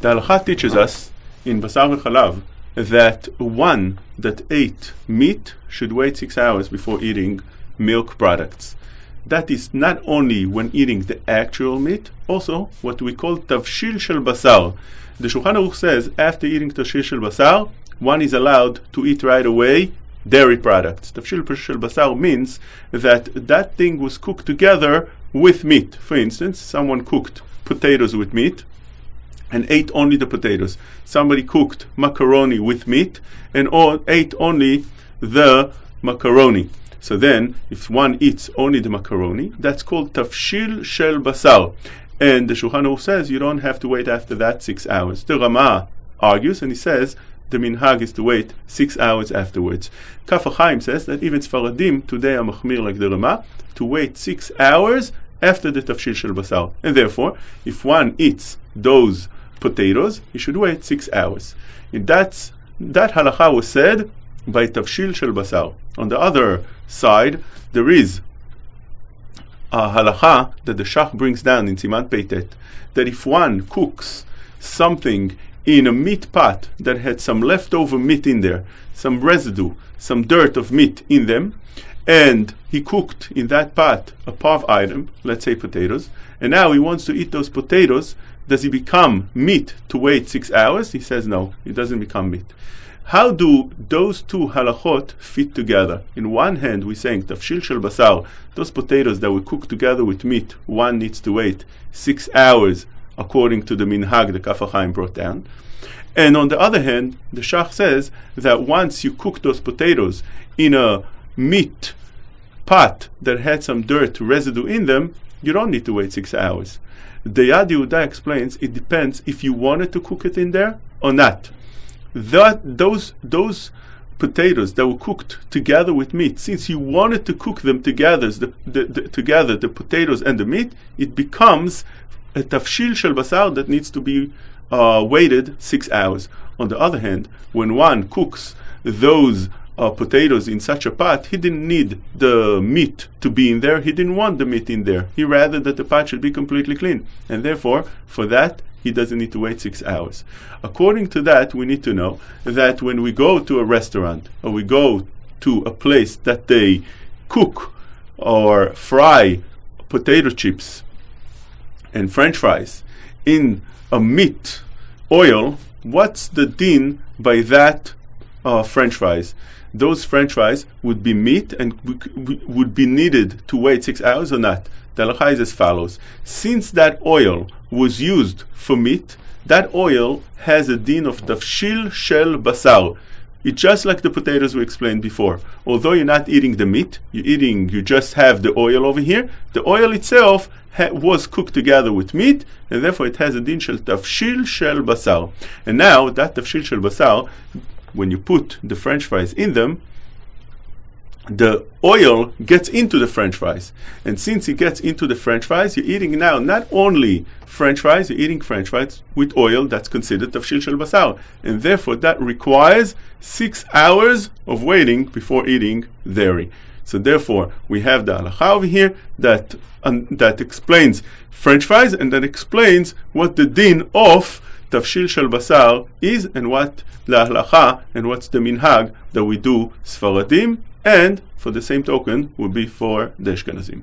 The halacha teaches us in Basar v'Chalav that one that ate meat should wait 6 hours before eating milk products. That is not only when eating the actual meat, also what we call tavshil shel basar. The Shulchan Aruch says after eating tavshil shel basar, one is allowed to eat right away dairy products. Tavshil shel basar means that thing was cooked together with meat. For instance, someone cooked potatoes with meat and ate only the potatoes. Somebody cooked macaroni with meat and ate only the macaroni. So then, if one eats only the macaroni, that's called tafshil shel basar. And the Shulchan Aruch says you don't have to wait after that 6 hours. The Rama argues and he says the minhag is to wait 6 hours afterwards. Kaf HaChaim says that even Sfaradim today are machmir like the Rama to wait 6 hours after the tafshil shel basar. And therefore, if one eats those potatoes, he should wait 6 hours. And that halacha was said by tafshil shel basar. On the other side, there is a halacha that the Shach brings down in Siman Peitet, that if one cooks something in a meat pot that had some leftover meat in there, some residue, some dirt of meat in them, and he cooked in that pot a pav item, let's say potatoes, and now he wants to eat those potatoes, does he become meat to wait 6 hours? He says no, it doesn't become meat. How do those two halachot fit together? In one hand, we're saying tafshil shel basar, those potatoes that we cook together with meat, one needs to wait 6 hours according to the minhag the Kaf HaChaim brought down. And on the other hand, the Shach says that once you cook those potatoes in a meat pot that had some dirt residue in them, you don't need to wait 6 hours. The Yad Yehuda explains it depends if you wanted to cook it in there or not. Those potatoes that were cooked together with meat, since you wanted to cook them together, the potatoes and the meat, it becomes a tafshil shel basar that needs to be waited 6 hours. On the other hand, when one cooks those potatoes in such a pot, he didn't need the meat to be in there. He didn't want the meat in there. He rather that the pot should be completely clean, and therefore, for that, he doesn't need to wait 6 hours. According to that, we need to know that when we go to a restaurant or we go to a place that they cook or fry potato chips and French fries in a meat oil, what's the din by that French fries? Those French fries would be meat and would be needed to wait 6 hours or not? The halacha is as follows. Since that oil was used for meat, that oil has a din of tafshil shel basar. It's just like the potatoes we explained before. Although you're not eating the meat, you just have the oil over here. The oil itself was cooked together with meat, and therefore it has a din shel tafshil shel basar. And now that tafshil shel basar, when you put the French fries in them, the oil gets into the French fries. And since it gets into the French fries, you're eating now not only French fries, you're eating French fries with oil that's considered tafshil shel basar. And therefore that requires 6 hours of waiting before eating dairy. So therefore we have the halacha over here that explains French fries, and that explains what the din of tafshil shel basar is, and what la halacha, and what's the minhag that we do Sfaradim, and for the same token will be for the Ashkenazim.